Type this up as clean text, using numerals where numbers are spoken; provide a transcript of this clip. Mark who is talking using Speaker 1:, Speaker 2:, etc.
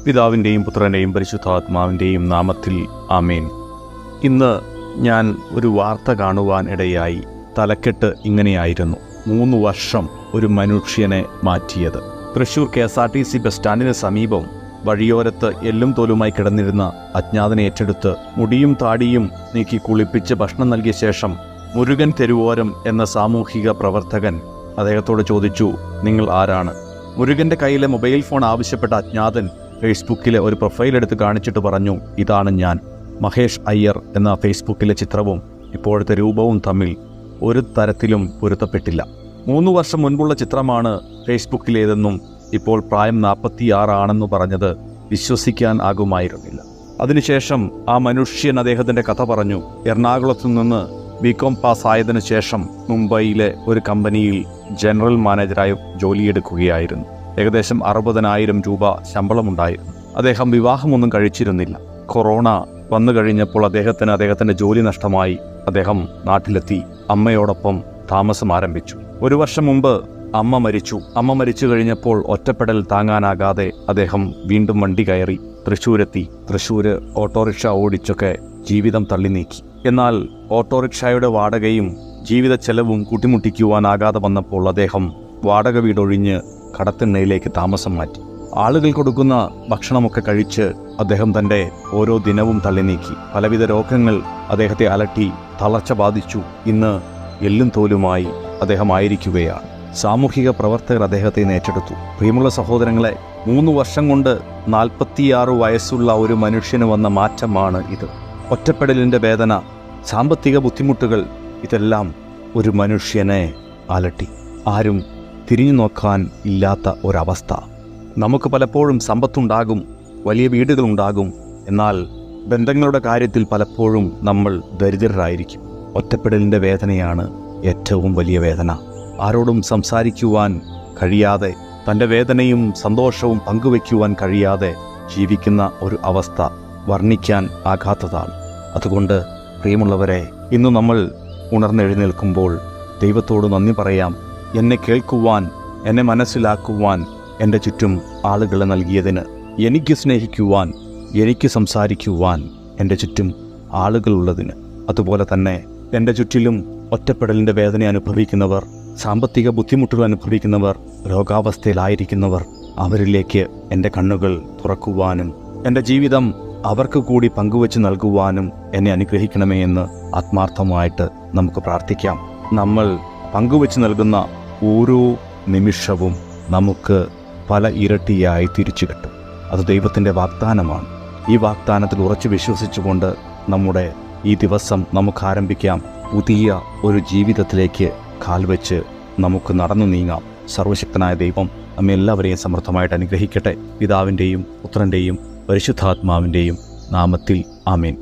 Speaker 1: പിതാവിൻ്റെയും പുത്രൻ്റെയും പരിശുദ്ധാത്മാവിൻ്റെയും നാമത്തിൽ ആമേൻ. ഇന്ന് ഞാൻ ഒരു വാർത്ത കാണുവാൻ ഇടയായി. തലക്കെട്ട് ഇങ്ങനെയായിരുന്നു: 3 വർഷം ഒരു മനുഷ്യനെ മാറ്റിയത്. തൃശൂർ KSRTC ബസ് സ്റ്റാൻഡിന് സമീപം വഴിയോരത്ത് എല്ലും തോലുമായി കിടന്നിരുന്ന അജ്ഞാതനെ ഏറ്റെടുത്ത് മുടിയും താടിയും നീക്കി കുളിപ്പിച്ച് ഭക്ഷണം നൽകിയ ശേഷം മുരുകൻ തെരുവോരം എന്ന സാമൂഹിക പ്രവർത്തകൻ അദ്ദേഹത്തോട് ചോദിച്ചു, നിങ്ങൾ ആരാണ്? മുരുകൻ്റെ കയ്യിലെ മൊബൈൽ ഫോൺ ആവശ്യപ്പെട്ട അജ്ഞാതൻ ഫേസ്ബുക്കിലെ ഒരു പ്രൊഫൈൽ എടുത്ത് കാണിച്ചിട്ട് പറഞ്ഞു, ഇതാണ് ഞാൻ. മഹേഷ് അയ്യർ എന്ന ഫേസ്ബുക്കിലെ ചിത്രവും ഇപ്പോഴത്തെ രൂപവും തമ്മിൽ ഒരു തരത്തിലും പൊരുത്തപ്പെട്ടില്ല. 3 വർഷം മുൻപുള്ള ചിത്രമാണ് ഫേസ്ബുക്കിലേതെന്നും ഇപ്പോൾ പ്രായം 46 ആണെന്ന് പറഞ്ഞത് വിശ്വസിക്കാൻ ആകുമായിരുന്നില്ല. അതിനുശേഷം ആ മനുഷ്യൻ അദ്ദേഹത്തിൻ്റെ കഥ പറഞ്ഞു. എറണാകുളത്തു നിന്ന് BCom പാസ്സായതിനു ശേഷം മുംബൈയിലെ ഒരു കമ്പനിയിൽ ജനറൽ മാനേജറായി ജോലിയെടുക്കുകയായിരുന്നു. ഏകദേശം 60,000 രൂപ ശമ്പളമുണ്ടായിരുന്നു. അദ്ദേഹം വിവാഹമൊന്നും കഴിച്ചിരുന്നില്ല. കൊറോണ വന്നു കഴിഞ്ഞപ്പോൾ അദ്ദേഹത്തിൻ്റെ ജോലി നഷ്ടമായി. അദ്ദേഹം നാട്ടിലെത്തി അമ്മയോടൊപ്പം താമസം ആരംഭിച്ചു. 1 വർഷം മുമ്പ് അമ്മ മരിച്ചു കഴിഞ്ഞപ്പോൾ ഒറ്റപ്പെടൽ താങ്ങാനാകാതെ അദ്ദേഹം വീണ്ടും വണ്ടി കയറി തൃശ്ശൂരെത്തി. തൃശ്ശൂര് ഓട്ടോറിക്ഷ ഓടിച്ചൊക്കെ ജീവിതം തള്ളി നീക്കി. എന്നാൽ ഓട്ടോറിക്ഷയുടെ വാടകയും ജീവിത ചെലവും കൂട്ടിമുട്ടിക്കുവാനാകാതെ വന്നപ്പോൾ അദ്ദേഹം വാടക വീടൊഴിഞ്ഞ് കടത്തിണ്ണയിലേക്ക് താമസം മാറ്റി. ആളുകൾ കൊടുക്കുന്ന ഭക്ഷണമൊക്കെ കഴിച്ച് അദ്ദേഹം തൻ്റെ ഓരോ ദിനവും തള്ളി നീക്കി. പലവിധ രോഗങ്ങൾ അദ്ദേഹത്തെ അലട്ടി തളർച്ച ബാധിച്ചു. ഇന്ന് എല്ലും തോലുമായി അദ്ദേഹം ആയിരിക്കുകയാണ്. സാമൂഹിക പ്രവർത്തകർ അദ്ദേഹത്തെ ഏറ്റെടുത്തു. പ്രിയമുള്ള സഹോദരങ്ങളെ, 3 വർഷം കൊണ്ട് 46 വയസ്സുള്ള ഒരു മനുഷ്യന് വന്ന മാറ്റമാണ് ഇത്. ഒറ്റപ്പെടലിൻ്റെ വേദന, സാമ്പത്തിക ബുദ്ധിമുട്ടുകൾ, ഇതെല്ലാം ഒരു മനുഷ്യനെ അലട്ടി. ആരും തിരിഞ്ഞു നോക്കാൻ ഇല്ലാത്ത ഒരവസ്ഥ. നമുക്ക് പലപ്പോഴും സമ്പത്തുണ്ടാകും, വലിയ വീടുകളുണ്ടാകും, എന്നാൽ ബന്ധങ്ങളുടെ കാര്യത്തിൽ പലപ്പോഴും നമ്മൾ ദരിദ്രരായിരിക്കും. ഒറ്റപ്പെടലിൻ്റെ വേദനയാണ് ഏറ്റവും വലിയ വേദന. ആരോടും സംസാരിക്കുവാൻ കഴിയാതെ, തൻ്റെ വേദനയും സന്തോഷവും പങ്കുവയ്ക്കുവാൻ കഴിയാതെ ജീവിക്കുന്ന ഒരു അവസ്ഥ വർണ്ണിക്കാൻ ആകാത്തതാണ്. അതുകൊണ്ട് പ്രിയമുള്ളവരെ, ഇന്ന് നമ്മൾ ഉണർന്നെഴുന്നേൽക്കുമ്പോൾ ദൈവത്തോട് നന്ദി പറയാം. എന്നെ കേൾക്കുവാൻ, എന്നെ മനസ്സിലാക്കുവാൻ എൻ്റെ ചുറ്റും ആളുകളെ നൽകിയതിന്, എനിക്ക് സ്നേഹിക്കുവാൻ, എനിക്ക് സംസാരിക്കുവാൻ എൻ്റെ ചുറ്റും ആളുകളുള്ളതിന്. അതുപോലെ തന്നെ എൻ്റെ ചുറ്റിലും ഒറ്റപ്പെടലിൻ്റെ വേദന അനുഭവിക്കുന്നവർ, സാമ്പത്തിക ബുദ്ധിമുട്ടുകൾ അനുഭവിക്കുന്നവർ, രോഗാവസ്ഥയിലായിരിക്കുന്നവർ, അവരിലേക്ക് എൻ്റെ കണ്ണുകൾ തുറക്കുവാനും എൻ്റെ ജീവിതം അവർക്ക് കൂടി പങ്കുവച്ച് നൽകുവാനും എന്നെ അനുഗ്രഹിക്കണമേ എന്ന് ആത്മാർത്ഥമായിട്ട് നമുക്ക് പ്രാർത്ഥിക്കാം. നമ്മൾ പങ്കുവച്ച് നൽകുന്ന ഓരോ നിമിഷവും നമുക്ക് പല ഇരട്ടിയായി തിരിച്ചു കിട്ടും. അത് ദൈവത്തിൻ്റെ വാഗ്ദാനമാണ്. ഈ വാഗ്ദാനത്തിൽ ഉറച്ചു വിശ്വസിച്ചുകൊണ്ട് നമ്മുടെ ഈ ദിവസം നമുക്ക് ആരംഭിക്കാം. പുതിയ ഒരു ജീവിതത്തിലേക്ക് കാൽവെച്ച് നമുക്ക് നടന്നു നീങ്ങാം. സർവശക്തനായ ദൈവം നമ്മെ എല്ലാവരെയും സമൃദ്ധമായിട്ട് അനുഗ്രഹിക്കട്ടെ. പിതാവിൻ്റെയും പുത്രൻ്റെയും പരിശുദ്ധാത്മാവിൻ്റെയും നാമത്തിൽ ആമേൻ.